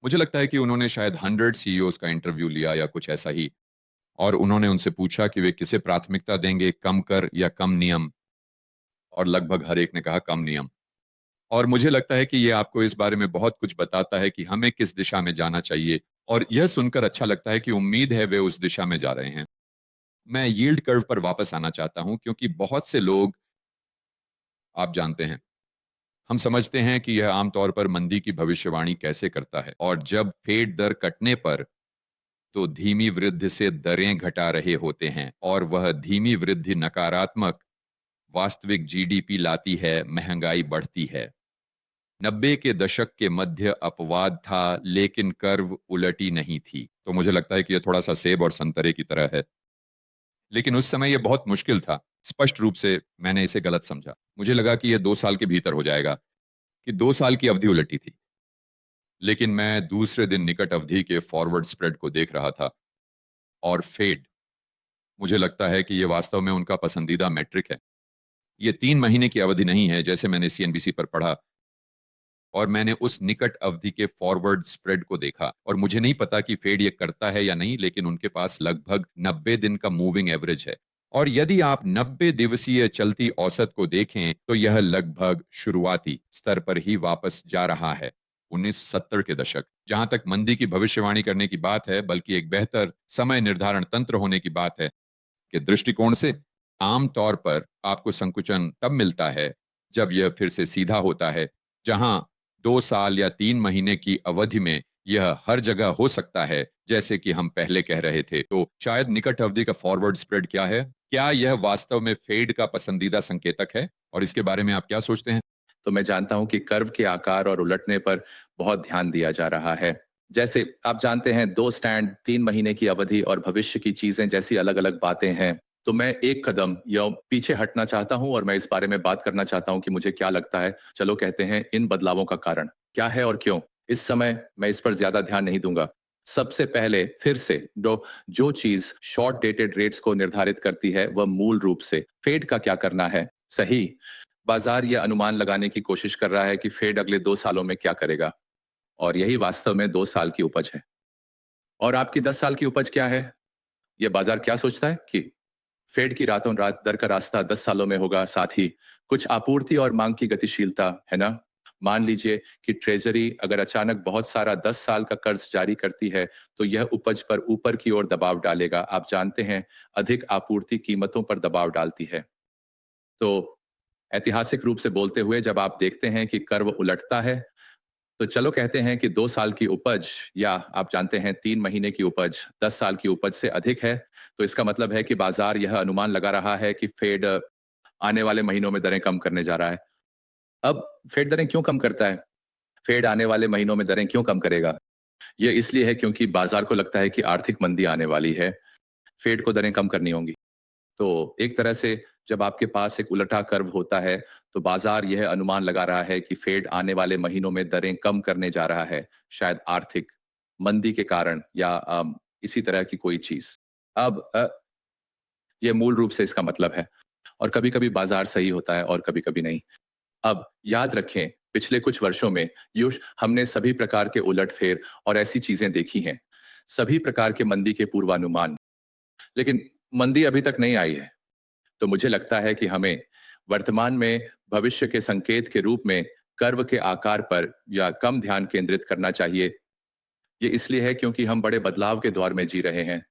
मुझे लगता है कि उन्होंने शायद 100 सीईओज़ का इंटरव्यू लिया या कुछ ऐसा ही, और उन्होंने उनसे पूछा कि वे किसे प्राथमिकता देंगे, कम कर या कम नियम, और लगभग हर एक ने कहा कम नियम। और मुझे लगता है कि ये आपको इस बारे में बहुत कुछ बताता है कि हमें किस दिशा में जाना चाहिए, और यह सुनकर अच्छा लगता है कि उम्मीद है वे उस दिशा में जा रहे हैं। मैं यील्ड कर्व पर वापस आना चाहता हूं, क्योंकि बहुत से लोग, आप जानते हैं, हम समझते हैं कि यह आमतौर पर मंदी की भविष्यवाणी कैसे करता है, और जब फेड दर कटने पर तो धीमी वृद्धि से दरें घटा रहे होते हैं, और वह धीमी वृद्धि नकारात्मक वास्तविक जीडीपी लाती है, महंगाई बढ़ती है। 90 के दशक के मध्य अपवाद था, लेकिन कर्व उलटी नहीं थी। तो मुझे लगता है कि यह थोड़ा सा सेब और संतरे की तरह है, लेकिन उस समय यह बहुत मुश्किल था। स्पष्ट रूप से मैंने इसे गलत समझा। मुझे लगा कि यह 2 साल के भीतर हो जाएगा, कि 2 साल की अवधि उलटी थी। लेकिन मैं दूसरे दिन निकट अवधि के फॉरवर्ड स्प्रेड को देख रहा था, और फेड, मुझे लगता है कि यह वास्तव में उनका पसंदीदा मैट्रिक है। ये 3 महीने की अवधि नहीं है जैसे मैंने सीएनबीसी पर पढ़ा, और मैंने उस निकट अवधि के फॉरवर्ड स्प्रेड को देखा, और मुझे नहीं पता कि फेड ये करता है या नहीं, लेकिन उनके पास लगभग 90 दिन का मूविंग एवरेज है। और यदि आप 90 दिवसीय चलती औसत को देखें तो यह लगभग शुरुआती स्तर पर ही वापस जा रहा है। 1970 के दशक, जहां तक मंदी की भविष्यवाणी करने की बात है, बल्कि एक बेहतर समय निर्धारण तंत्र होने की बात है, के दृष्टिकोण से आमतौर पर आपको संकुचन तब मिलता है जब यह फिर से सीधा होता है, जहां 2 साल या 3 महीने की अवधि में यह हर जगह हो सकता है, जैसे कि हम पहले कह रहे थे। तो शायद निकट अवधि का फॉरवर्ड स्प्रेड क्या है? क्या यह वास्तव में फेड का पसंदीदा संकेतक है? और इसके बारे में आप क्या सोचते हैं? तो मैं जानता हूं कि कर्व के आकार और उलटने पर बहुत ध्यान दिया जा रहा है। जैसे आप जानते हैं, 2 स्टैंड, 3 महीने की अवधि और भविष्य की चीजें जैसी अलग अलग बातें हैं। तो मैं एक कदम या पीछे हटना चाहता हूं और मैं इस बारे में बात करना चाहता हूं कि मुझे क्या लगता है। चलो कहते हैं इन बदलावों का कारण क्या है और क्यों। इस समय मैं इस पर ज्यादा ध्यान नहीं दूंगा। सबसे पहले फिर से जो जो चीज शॉर्ट डेटेड रेट्स को निर्धारित करती है वह मूल रूप से फेड का क्या करना है। सही। बाजार यह अनुमान लगाने की कोशिश कर रहा है कि फेड अगले 2 सालों में क्या करेगा, और यही वास्तव में 2 साल की उपज है। और आपकी 10 साल की उपज क्या है? यह बाजार क्या सोचता है कि फेड की रातों रात दर का रास्ता 10 सालों में होगा, साथ ही कुछ आपूर्ति और मांग की गतिशीलता, है ना? मान लीजिए कि ट्रेजरी अगर अचानक बहुत सारा 10 साल का कर्ज जारी करती है, तो यह उपज पर ऊपर की ओर दबाव डालेगा। आप जानते हैं, अधिक आपूर्ति कीमतों पर दबाव डालती है। तो ऐतिहासिक रूप से बोलते हुए जब आप देखते हैं कि कर्व उलटता है, तो चलो कहते हैं कि 2 साल की उपज, या आप जानते हैं 3 महीने की उपज 10 साल की उपज से अधिक है, तो इसका मतलब है कि बाजार यह अनुमान लगा रहा है कि फेड आने वाले महीनों में दरें कम करने जा रहा है। अब फेड दरें क्यों कम करता है? फेड आने वाले महीनों में दरें क्यों कम करेगा? यह इसलिए है क्योंकि बाजार को लगता है कि आर्थिक मंदी आने वाली है, फेड को दरें कम करनी होंगी। तो एक तरह से जब आपके पास एक उलटा कर्व होता है, तो बाजार यह अनुमान लगा रहा है कि फेड आने वाले महीनों में दरें कम करने जा रहा है, शायद आर्थिक मंदी के कारण या इसी तरह की कोई चीज। अब यह मूल रूप से इसका मतलब है। और कभी कभी बाजार सही होता है और कभी कभी नहीं। अब याद रखें, पिछले कुछ वर्षों में युष हमने सभी प्रकार के उलटफेर और ऐसी चीजें देखी हैं, सभी प्रकार के मंदी के पूर्वानुमान। लेकिन मंदी अभी तक नहीं आई है। तो मुझे लगता है कि हमें वर्तमान में भविष्य के संकेत के रूप में कर्व के आकार पर या कम ध्यान केंद्रित करना चाहिए। ये इसलिए है क्योंकि हम बड़े बदलाव के दौर में जी रहे हैं।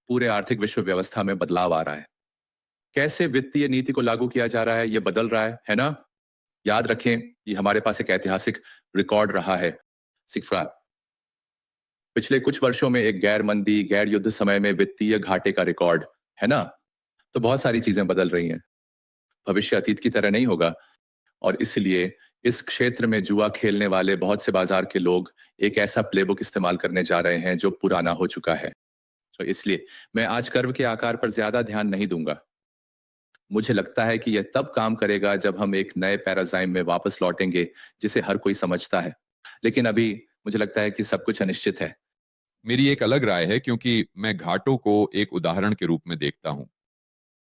पूरे आर्थिक विश्व व्यवस्था में बदलाव आ रहा है। कैसे वित्तीय नीति को लागू किया जा रहा है, ये बदल रहा है ना? याद रखें, ये हमारे पास एक ऐतिहासिक रिकॉर्ड रहा है। सिक्स पिछले कुछ वर्षों में एक गैर मंदी, गैर युद्ध समय में वित्तीय घाटे का रिकॉर्ड, है ना? तो बहुत सारी चीजें बदल रही हैं। भविष्य अतीत की तरह नहीं होगा, और इसलिए इस क्षेत्र में जुआ खेलने वाले बहुत से बाजार के लोग एक ऐसा प्लेबुक इस्तेमाल करने जा रहे हैं जो पुराना हो चुका है। तो इसलिए मैं आज कर्व के आकार पर ज्यादा ध्यान नहीं दूंगा। मुझे लगता है कि यह तब काम करेगा जब हम एक नए पैराडाइम में वापस लौटेंगे, जिसे हर कोई समझता है। लेकिन अभी मुझे लगता है कि सब कुछ अनिश्चित है। मेरी एक अलग राय है, क्योंकि मैं घाटों को एक उदाहरण के रूप में देखता हूं।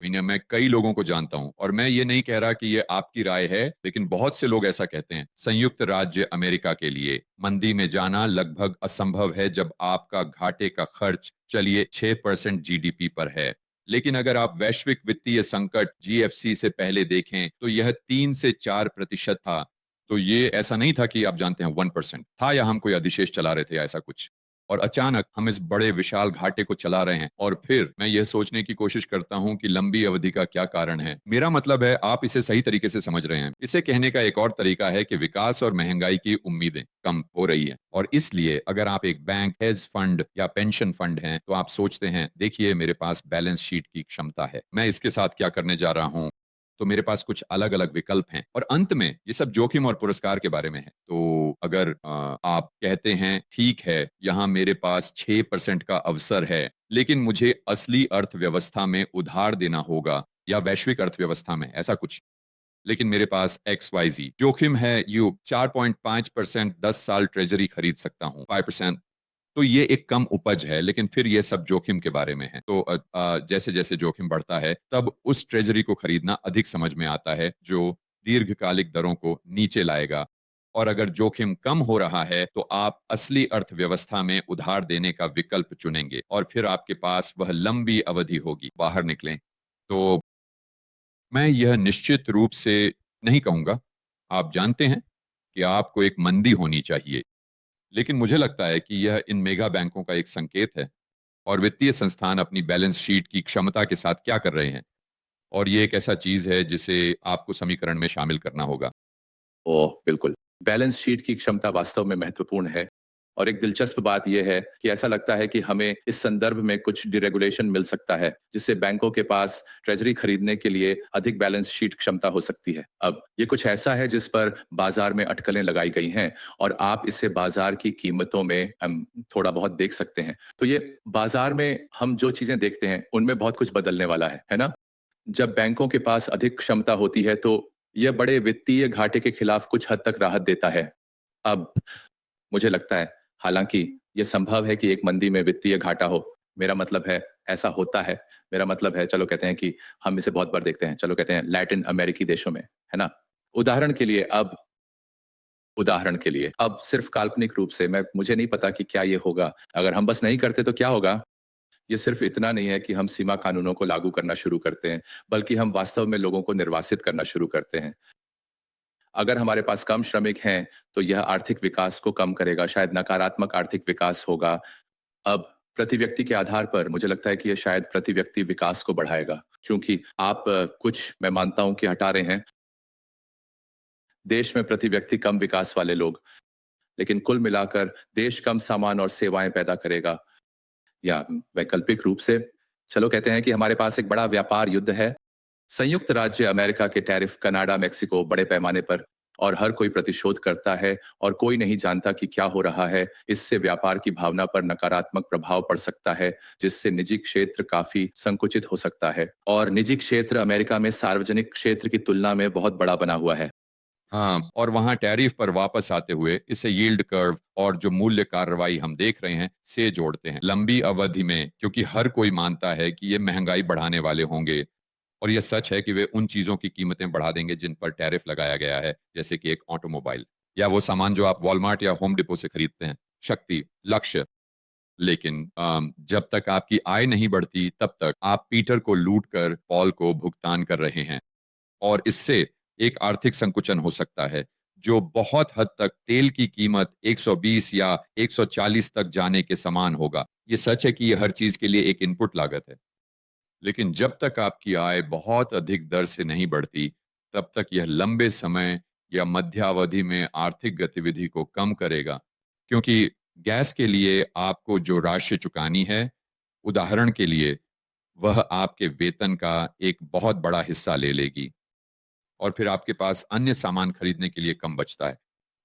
मैं कई लोगों को जानता हूं, और मैं ये नहीं कह रहा कि ये आपकी राय है, लेकिन बहुत से लोग ऐसा कहते हैं। संयुक्त राज्य अमेरिका के लिए मंदी में जाना लगभग असंभव है जब आपका घाटे का खर्च चलिए 6% जीडीपी पर है। लेकिन अगर आप वैश्विक वित्तीय संकट जीएफसी से पहले देखें तो यह 3 से 4% था। तो ये ऐसा नहीं था कि आप जानते हैं 1% था, या हम कोई अधिशेष चला रहे थे या ऐसा कुछ, और अचानक हम इस बड़े विशाल घाटे को चला रहे हैं। और फिर मैं यह सोचने की कोशिश करता हूं कि लंबी अवधि का क्या कारण है। मेरा मतलब है आप इसे सही तरीके से समझ रहे हैं। इसे कहने का एक और तरीका है कि विकास और महंगाई की उम्मीदें कम हो रही है, और इसलिए अगर आप एक बैंक, हेज फंड या पेंशन फंड हैं तो आप सोचते हैं, देखिए मेरे पास बैलेंस शीट की क्षमता है, मैं इसके साथ क्या करने जा रहा हूं। तो मेरे पास कुछ अलग अलग विकल्प हैं, और अंत में ये सब जोखिम और पुरस्कार के बारे में है। तो अगर आप कहते हैं ठीक है, यहाँ मेरे पास 6% का अवसर है, लेकिन मुझे असली अर्थव्यवस्था में उधार देना होगा, या वैश्विक अर्थव्यवस्था में ऐसा कुछ, लेकिन मेरे पास एक्स वाई जी जोखिम है। यू 4.5% 10 साल ट्रेजरी खरीद सकता हूँ, 5%। तो ये एक कम उपज है, लेकिन फिर ये सब जोखिम के बारे में है। तो जैसे जैसे जोखिम बढ़ता है तब उस ट्रेजरी को खरीदना अधिक समझ में आता है, जो दीर्घकालिक दरों को नीचे लाएगा। और अगर जोखिम कम हो रहा है तो आप असली अर्थव्यवस्था में उधार देने का विकल्प चुनेंगे, और फिर आपके पास वह लंबी अवधि होगी, बाहर निकलें। तो मैं यह निश्चित रूप से नहीं कहूंगा। आप जानते हैं कि आपको एक मंदी होनी चाहिए, लेकिन मुझे लगता है कि यह इन मेगा बैंकों का एक संकेत है, और वित्तीय संस्थान अपनी बैलेंस शीट की क्षमता के साथ क्या कर रहे हैं। और ये एक ऐसा चीज है जिसे आपको समीकरण में शामिल करना होगा। ओह बिल्कुल, बैलेंस शीट की क्षमता वास्तव में महत्वपूर्ण है। और एक दिलचस्प बात यह है कि ऐसा लगता है कि हमें इस संदर्भ में कुछ डिरेगुलेशन मिल सकता है, जिससे बैंकों के पास ट्रेजरी खरीदने के लिए अधिक बैलेंस शीट क्षमता हो सकती है। अब ये कुछ ऐसा है जिस पर बाजार में अटकलें लगाई गई हैं, और आप इसे बाजार की कीमतों में हम थोड़ा बहुत देख सकते हैं। तो ये बाजार में हम जो चीजें देखते हैं उनमें बहुत कुछ बदलने वाला है ना? जब बैंकों के पास अधिक क्षमता होती है तो यह बड़े वित्तीय घाटे के खिलाफ कुछ हद तक राहत देता है। अब मुझे लगता है, हालांकि यह संभव है कि एक मंदी में वित्तीय घाटा हो। मेरा मतलब है ऐसा होता है। मेरा मतलब है, चलो कहते हैं कि हम इसे बहुत बार देखते हैं, चलो कहते हैं लैटिन अमेरिकी देशों में, है ना? उदाहरण के लिए अब उदाहरण के लिए अब सिर्फ काल्पनिक रूप से मुझे नहीं पता कि क्या ये होगा। अगर हम बस नहीं करते तो क्या होगा? ये सिर्फ इतना नहीं है कि हम सीमा कानूनों को लागू करना शुरू करते हैं, बल्कि हम वास्तव में लोगों को निर्वासित करना शुरू करते हैं। अगर हमारे पास कम श्रमिक हैं, तो यह आर्थिक विकास को कम करेगा, शायद नकारात्मक आर्थिक विकास होगा। अब प्रति व्यक्ति के आधार पर मुझे लगता है कि यह शायद प्रति व्यक्ति विकास को बढ़ाएगा, क्योंकि आप कुछ मैं मानता हूं कि हटा रहे हैं। देश में प्रति व्यक्ति कम विकास वाले लोग, लेकिन कुल मिलाकर देश कम सामान और सेवाएं पैदा करेगा। या वैकल्पिक रूप से चलो कहते हैं कि हमारे पास एक बड़ा व्यापार युद्ध है। संयुक्त राज्य अमेरिका के टैरिफ कनाडा, मेक्सिको बड़े पैमाने पर, और हर कोई प्रतिशोध करता है और कोई नहीं जानता कि क्या हो रहा है। इससे व्यापार की भावना पर नकारात्मक प्रभाव पड़ सकता है, जिससे निजी क्षेत्र काफी संकुचित हो सकता है, और निजी क्षेत्र अमेरिका में सार्वजनिक क्षेत्र की तुलना में बहुत बड़ा बना हुआ है। हाँ, और वहां टैरिफ पर वापस आते हुए इसे यील्ड कर्व और जो मूल्य कार्रवाई हम देख रहे हैं से जोड़ते हैं लंबी अवधि में, क्योंकि हर कोई मानता है कि ये महंगाई बढ़ाने वाले होंगे। और यह सच है कि वे उन चीजों की कीमतें बढ़ा देंगे जिन पर टैरिफ लगाया गया है, जैसे कि एक ऑटोमोबाइल, या वो सामान जो आप वॉलमार्ट या होम डिपो से खरीदते हैं। शक्ति, लक्ष्य। लेकिन जब तक आपकी आय नहीं बढ़ती तब तक आप पीटर को लूट कर पॉल को भुगतान कर रहे हैं, और इससे एक आर्थिक संकुचन हो सकता है जो बहुत हद तक तेल की कीमत 120 या 140 तक जाने के समान होगा। ये सच है कि ये हर चीज के लिए एक इनपुट लागत है, लेकिन जब तक आपकी आय बहुत अधिक दर से नहीं बढ़ती तब तक यह लंबे समय या मध्यावधि में आर्थिक गतिविधि को कम करेगा, क्योंकि गैस के लिए आपको जो राशि चुकानी है, उदाहरण के लिए, वह आपके वेतन का एक बहुत बड़ा हिस्सा ले लेगी, और फिर आपके पास अन्य सामान खरीदने के लिए कम बचता है,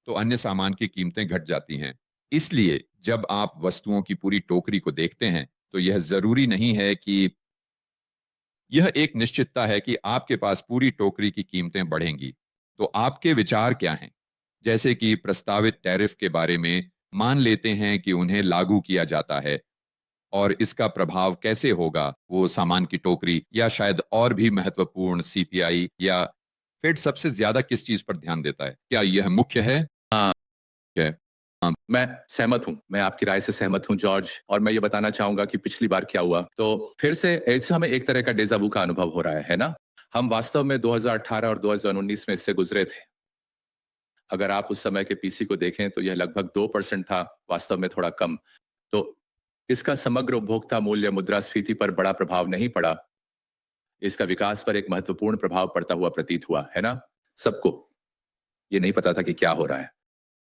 तो अन्य सामान की कीमतें घट जाती हैं। इसलिए जब आप वस्तुओं की पूरी टोकरी को देखते हैं तो यह जरूरी नहीं है कि यह एक निश्चितता है कि आपके पास पूरी टोकरी की कीमतें बढ़ेंगी। तो आपके विचार क्या हैं? जैसे कि प्रस्तावित टैरिफ के बारे में, मान लेते हैं कि उन्हें लागू किया जाता है, और इसका प्रभाव कैसे होगा वो सामान की टोकरी या शायद और भी महत्वपूर्ण सीपीआई या फेड सबसे ज्यादा किस चीज पर ध्यान देता है? क्या यह मुख्य है? हाँ, क्या है? मैं सहमत हूं, मैं आपकी राय से सहमत हूं जॉर्ज, और मैं ये बताना चाहूंगा कि पिछली बार क्या हुआ। तो फिर से ऐसे हमें एक तरह का डेजावू का अनुभव हो रहा है ना। हम वास्तव में 2018 और 2019 में इससे गुजरे थे। अगर आप उस समय के पीसी को देखें तो यह लगभग 2% था, वास्तव में थोड़ा कम। तो इसका समग्र उपभोक्ता मूल्य मुद्रास्फीति पर बड़ा प्रभाव नहीं पड़ा। इसका विकास पर एक महत्वपूर्ण प्रभाव पड़ता हुआ प्रतीत हुआ है ना। सबको ये नहीं पता था कि क्या हो रहा है,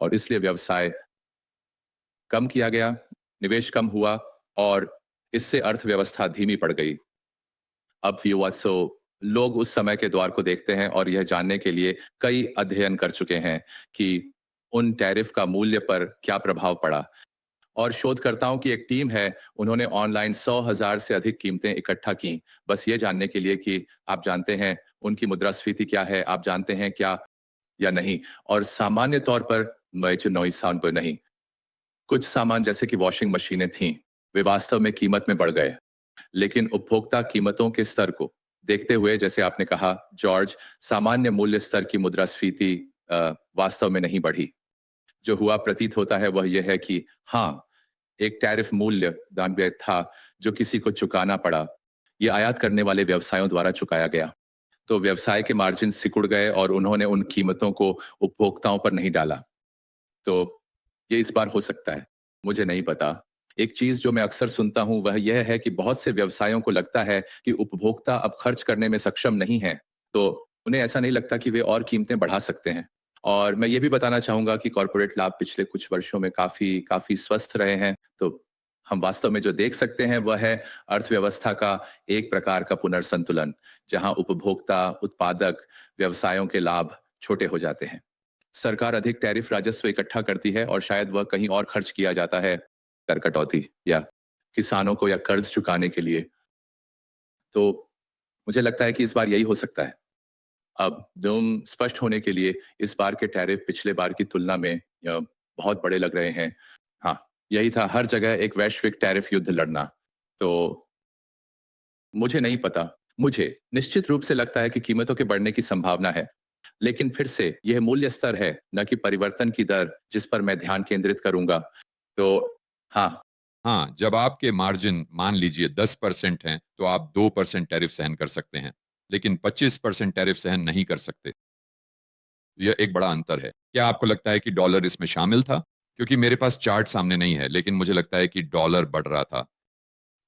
और इसलिए व्यवसाय कम किया गया, निवेश कम हुआ, और इससे अर्थव्यवस्था धीमी पड़ गई। अब व्यूअर्सो, लोग उस समय के दौर को देखते हैं और यह जानने के लिए कई अध्ययन कर चुके हैं कि उन टैरिफ का मूल्य पर क्या प्रभाव पड़ा। और शोधकर्ताओं की एक टीम है, उन्होंने ऑनलाइन 100,000 से अधिक कीमतें इकट्ठा की, बस ये जानने के लिए कि आप जानते हैं उनकी मुद्रास्फीति क्या है, आप जानते हैं क्या या नहीं। और सामान्य तौर पर नॉइस साउंड पर नहीं, कुछ सामान जैसे कि वॉशिंग मशीनें थीं, वे वास्तव में कीमत में बढ़ गए। लेकिन उपभोक्ता कीमतों के स्तर को देखते हुए, जैसे आपने कहा जॉर्ज, सामान्य मूल्य स्तर की मुद्रास्फीति वास्तव में नहीं बढ़ी। जो हुआ प्रतीत होता है वह यह है कि हाँ, एक टैरिफ मूल्य दान था जो किसी को चुकाना पड़ा। ये आयात करने वाले व्यवसायों द्वारा चुकाया गया। तो व्यवसाय के मार्जिन सिकुड़ गए और उन्होंने उन कीमतों को उपभोक्ताओं पर नहीं डाला। तो ये इस बार हो सकता है, मुझे नहीं पता। एक चीज जो मैं अक्सर सुनता हूं वह यह है कि बहुत से व्यवसायों को लगता है कि उपभोक्ता अब खर्च करने में सक्षम नहीं है, तो उन्हें ऐसा नहीं लगता कि वे और कीमतें बढ़ा सकते हैं। और मैं ये भी बताना चाहूंगा कि कॉरपोरेट लाभ पिछले कुछ वर्षों में काफी काफी स्वस्थ रहे हैं। तो हम वास्तव में जो देख सकते हैं वह है अर्थव्यवस्था का एक प्रकार का पुनर्संतुलन, जहां उपभोक्ता, उत्पादक व्यवसायों के लाभ छोटे हो जाते हैं। सरकार अधिक टैरिफ राजस्व इकट्ठा करती है और शायद वह कहीं और खर्च किया जाता है, कर कटौती या किसानों को या कर्ज चुकाने के लिए। तो मुझे लगता है कि इस बार यही हो सकता है। अब तुम स्पष्ट होने के लिए, इस बार के टैरिफ पिछले बार की तुलना में बहुत बड़े लग रहे हैं। हाँ, यही था, हर जगह एक वैश्विक टैरिफ युद्ध लड़ना। तो मुझे नहीं पता, मुझे निश्चित रूप से लगता है कि कीमतों के बढ़ने की संभावना है, लेकिन फिर से यह मूल्य स्तर है, न कि परिवर्तन की दर, जिस पर मैं ध्यान केंद्रित करूंगा। तो हाँ। हाँ, जब आपके मार्जिन मान लीजिए 10% हैं, तो आप 2% टैरिफ सहन कर सकते हैं, लेकिन 25% टैरिफ सहन नहीं कर सकते। यह एक बड़ा अंतर है। क्या आपको लगता है कि डॉलर इसमें शामिल था? क्योंकि मेरे पास चार्ट सामने नहीं है, लेकिन मुझे लगता है कि डॉलर बढ़ रहा था।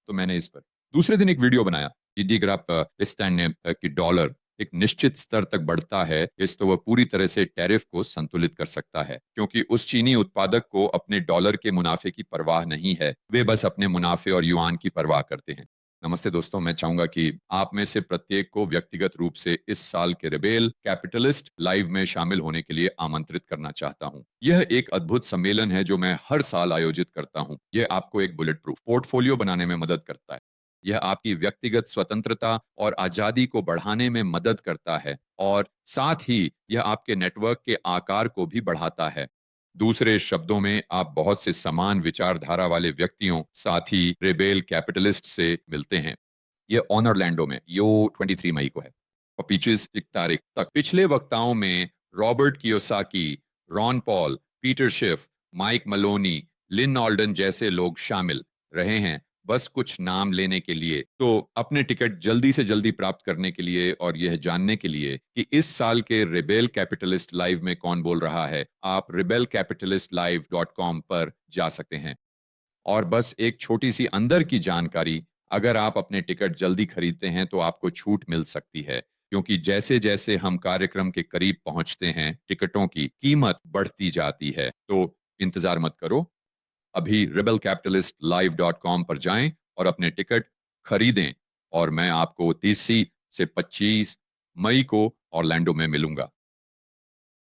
तो मैंने इस पर दूसरे दिन एक वीडियो बनाया कि अगर आप इस टाइम ने कि डॉलर एक निश्चित स्तर तक बढ़ता है इस तो वह पूरी तरह से टैरिफ को संतुलित कर सकता है, क्योंकि उस चीनी उत्पादक को अपने डॉलर के मुनाफे की परवाह नहीं है, वे बस अपने मुनाफे और युआन की परवाह करते हैं। नमस्ते दोस्तों, मैं चाहूंगा कि आप में से प्रत्येक को व्यक्तिगत रूप से इस साल के रिबेल कैपिटलिस्ट लाइव में शामिल होने के लिए आमंत्रित करना चाहता हूं। यह एक अद्भुत सम्मेलन है जो मैं हर साल आयोजित करता हूं। यह आपको एक बुलेट प्रूफ पोर्टफोलियो बनाने में मदद करता है। यह आपकी व्यक्तिगत स्वतंत्रता और आजादी को बढ़ाने में मदद करता है, और साथ ही यह आपके नेटवर्क के आकार को भी बढ़ाता है। दूसरे शब्दों में, आप बहुत से समान विचारधारा वाले व्यक्तियों, साथी रेबेल कैपिटलिस्ट से मिलते हैं। यह ऑनरलैंडो में यो 23 मई को है और 25 तारीख तक पिछले वक्ताओं में Robert Kiyosaki, Ron Paul, Peter Schiff, Mike Maloney, Lyn Alden जैसे लोग शामिल रहे हैं, बस कुछ नाम लेने के लिए। तो अपने टिकट जल्दी से जल्दी प्राप्त करने के लिए और यह जानने के लिए कि इस साल के रिबेल कैपिटलिस्ट लाइव में कौन बोल रहा है, आप rebelcapitalistlive.com पर जा सकते हैं। और बस एक छोटी सी अंदर की जानकारी, अगर आप अपने टिकट जल्दी खरीदते हैं तो आपको छूट मिल सकती है, क्योंकि जैसे जैसे हम कार्यक्रम के करीब पहुंचते हैं टिकटों की कीमत बढ़ती जाती है। तो इंतजार मत करो, अभी rebelcapitalistlive.com पर जाएं और अपने टिकट खरीदें, और मैं आपको 30 से 25 मई को ऑरलैंडो में मिलूंगा।